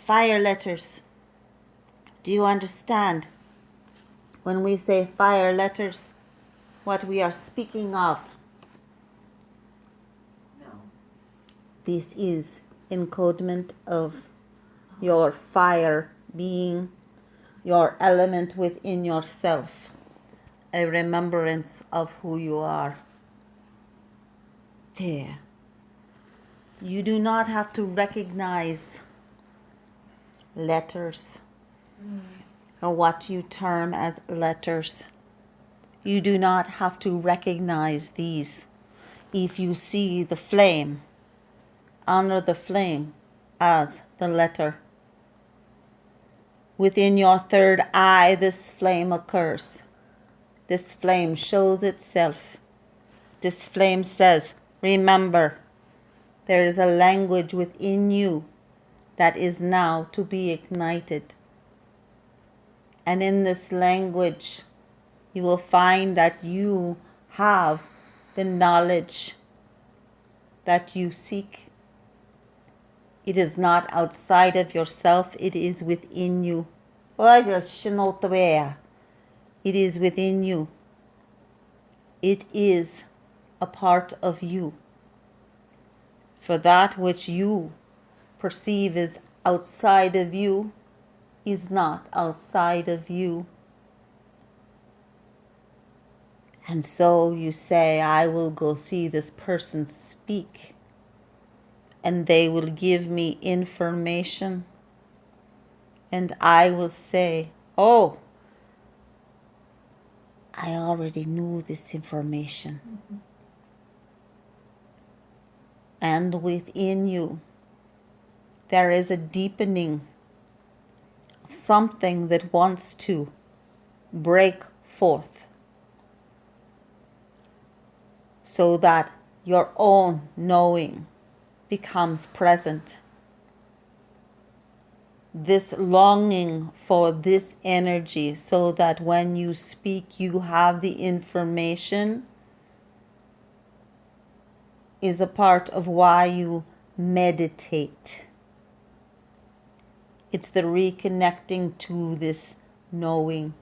Fire letters. Do you understand? When we say fire letters, what we are speaking of? No. This is encodement of your fire being, your element within yourself, a remembrance of who you are. There. You do not have to recognize letters or what you term as letters. You do not have to recognize these. If you see the flame, honor the flame as the letter. Within your third eye, this flame occurs. This flame shows itself. This flame says, remember, there is a language within you that is now to be ignited. And in this language, you will find that you have the knowledge that you seek. It is not outside of yourself, it is within you. It is within you. It is a part of you. For that which you perceive as outside of you is not outside of you. And so you say, I will go see this person speak, and they will give me information. And I will say, oh, I already knew this information. Mm-hmm. And within you, there is a deepening of something that wants to break forth, so that your own knowing becomes present. This longing for this energy, so that when you speak, you have the information, is a part of why you meditate. It's the reconnecting to this knowing.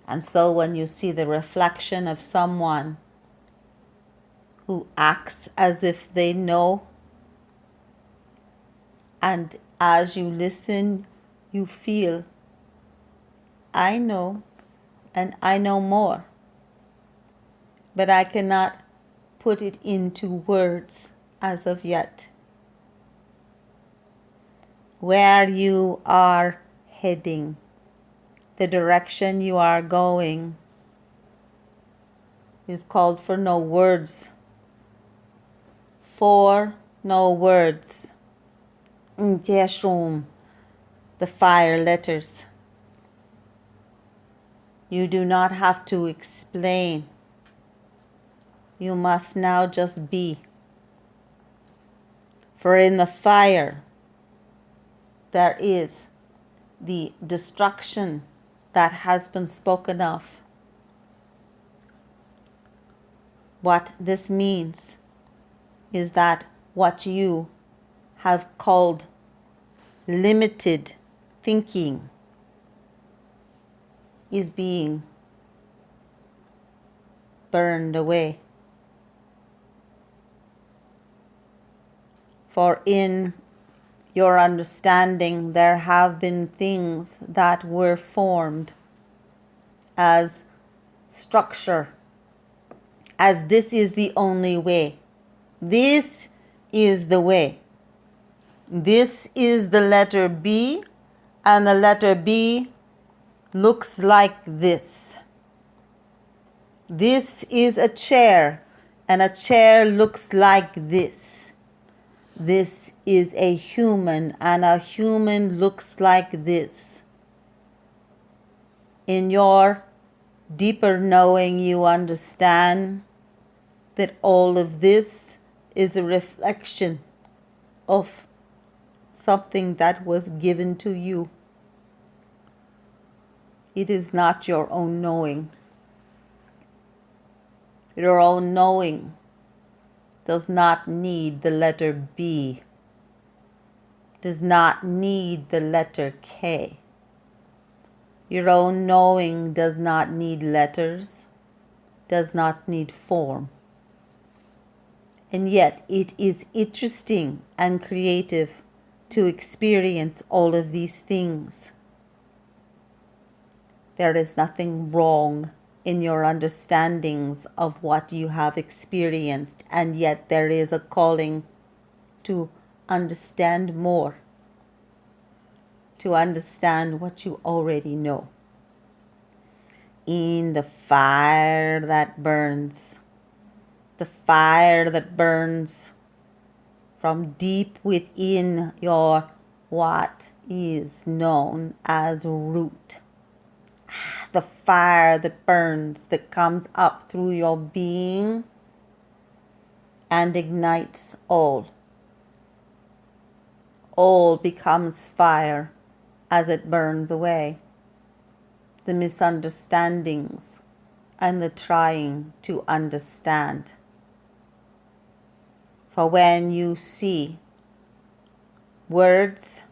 And so when you see the reflection of someone who acts as if they know, and as you listen, you feel, I know, and I know more, but I cannot put it into words as of yet. Where you are heading, the direction you are going, is called for no words. For no words. The fire letters. You do not have to explain. You must now just be. For in the fire, there is the destruction that has been spoken of. What this means is that what you have called limited thinking is being burned away. For in your understanding, there have been things that were formed as structure, as this is the only way. This is the way. This is the letter B, and the letter B looks like this. This is a chair, and a chair looks like this. This is a human, and a human looks like this. In your deeper knowing, you understand that all of this is a reflection of something that was given to you. It is not your own knowing. Your own knowing does not need the letter B, does not need the letter K. Your own knowing does not need letters, does not need form. And yet it is interesting and creative to experience all of these things. There is nothing wrong in your understandings of what you have experienced, and yet there is a calling to understand more, to understand what you already know. In the fire that burns, the fire that burns from deep within your what is known as root. The fire that burns, that comes up through your being and ignites all. All becomes fire as it burns away. The misunderstandings and the trying to understand. For when you see words,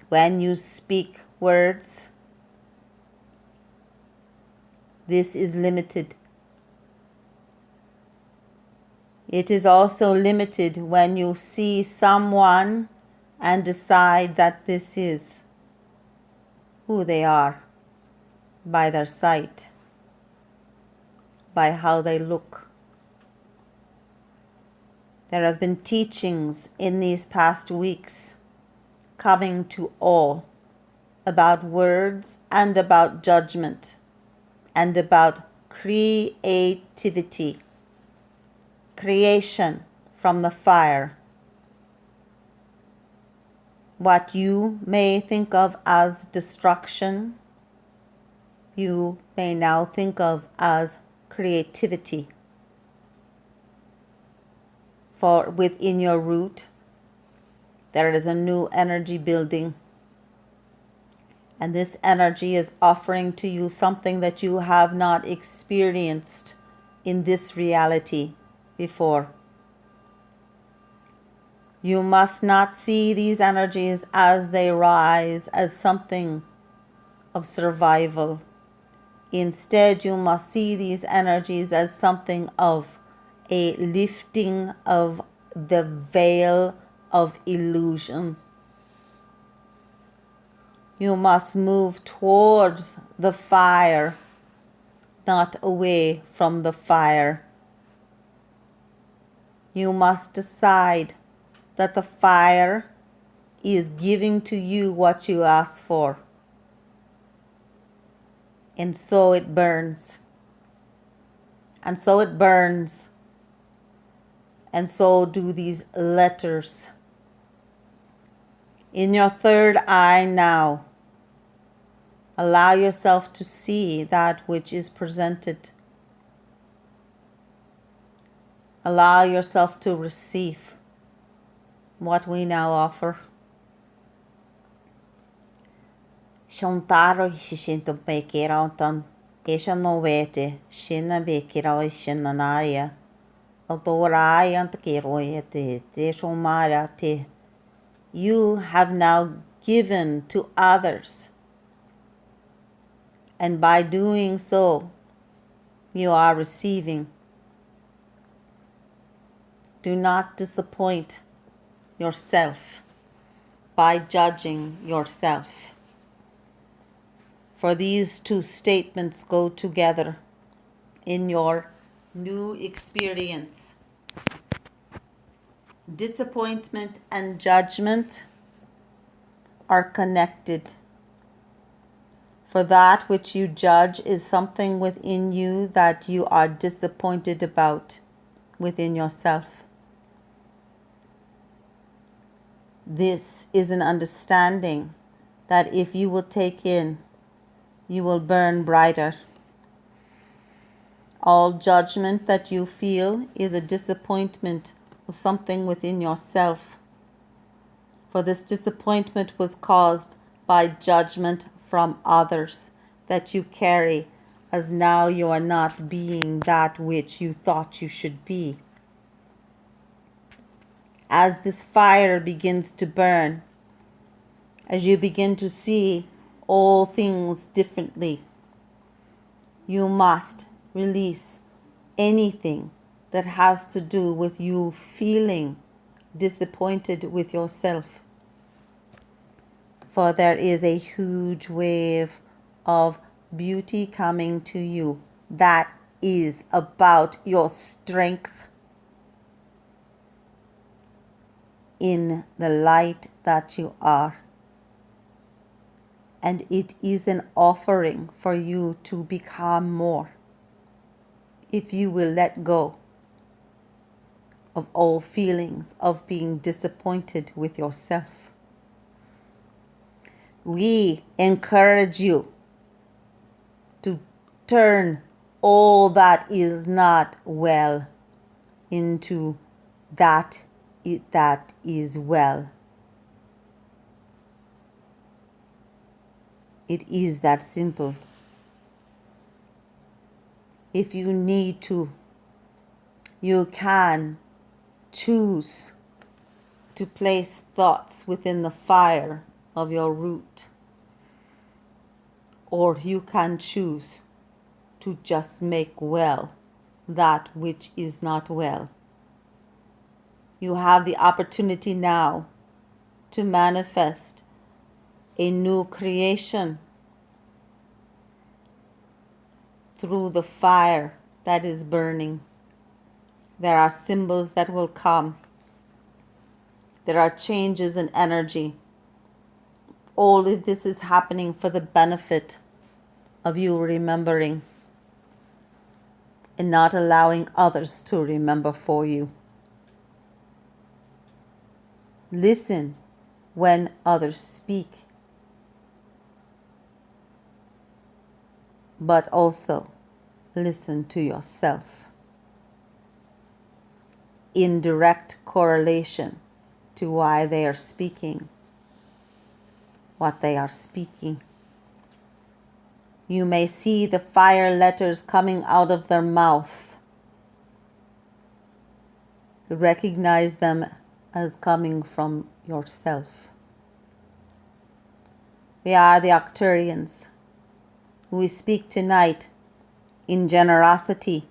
when you speak words, this is limited. It is also limited when you see someone and decide that this is who they are by their sight, by how they look. There have been teachings in these past weeks coming to all about words and about judgment and about creativity, creation from the fire. What you may think of as destruction, you may now think of as creativity. For within your root, there is a new energy building. And this energy is offering to you something that you have not experienced in this reality before. You must not see these energies as they rise as something of survival. Instead, you must see these energies as something of a lifting of the veil of illusion. You must move towards the fire, not away from the fire. You must decide that the fire is giving to you what you ask for. And so it burns. And so it burns. And so do these letters. In your third eye now, allow yourself to see that which is presented. Allow yourself to receive what we now offer. Shontaro shishinto bekirautan, isha novete, shina bekirao shinanaria, altorai antakiroyete, te shomarate. You have now given to others. And by doing so, you are receiving. Do not disappoint yourself by judging yourself. For these two statements go together in your new experience. Disappointment and judgment are connected. For that which you judge is something within you that you are disappointed about within yourself. This is an understanding that if you will take in, you will burn brighter. All judgment that you feel is a disappointment of something within yourself. For this disappointment was caused by judgment from others that you carry, as now you are not being that which you thought you should be. As this fire begins to burn, as you begin to see all things differently, you must release anything that has to do with you feeling disappointed with yourself. For there is a huge wave of beauty coming to you that is about your strength in the light that you are. And it is an offering for you to become more. If you will let go of all feelings of being disappointed with yourself. We encourage you to turn all that is not well into that is well. It is that simple. If you need to, you can choose to place thoughts within the fire of your root, or you can choose to just make well that which is not well. You have the opportunity now to manifest a new creation through the fire that is burning. There are symbols that will come. There are changes in energy. All of this is happening for the benefit of you remembering and not allowing others to remember for you. Listen when others speak, but also listen to yourself in direct correlation to why they are speaking what they are speaking. You may see the fire letters coming out of their mouth. Recognize them as coming from yourself. We are the Arcturians. We speak tonight in generosity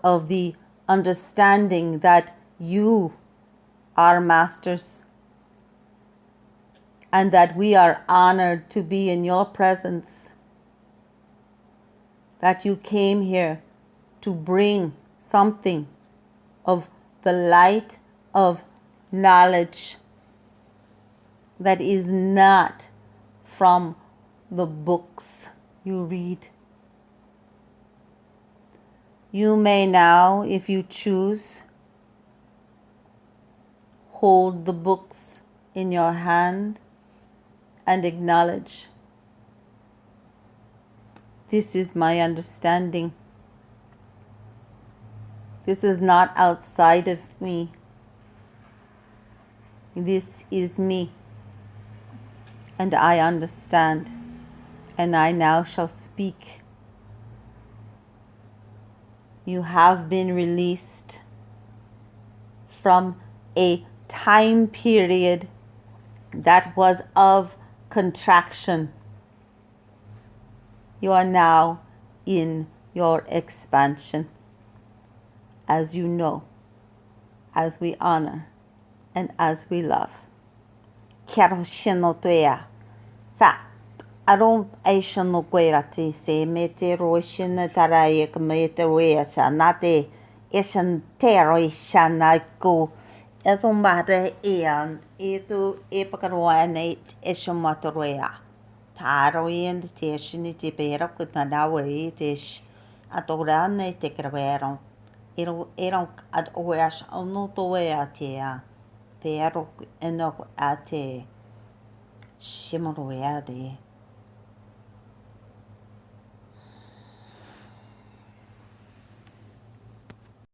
of the understanding that you are masters and that we are honored to be in your presence, that you came here to bring something of the light of knowledge that is not from the books you read. You may now, if you choose, hold the books in your hand and acknowledge, this is my understanding. This is not outside of me. This is me, and I understand, and I now shall speak. You have been released from a time period that was of contraction. You are now in your expansion, as you know, as we honor, and as we love. Kershinotoya. Sa aron aishano guerati se meteroishin tarayak meteroyasha nate ishan teroishanako esombate ian itu epakaroanate ishamatoya. Taroin teshini tipera kutanawi tish atorane tekravero. Eram ad oash onotoeatea. Pero eno ate shimoroeade.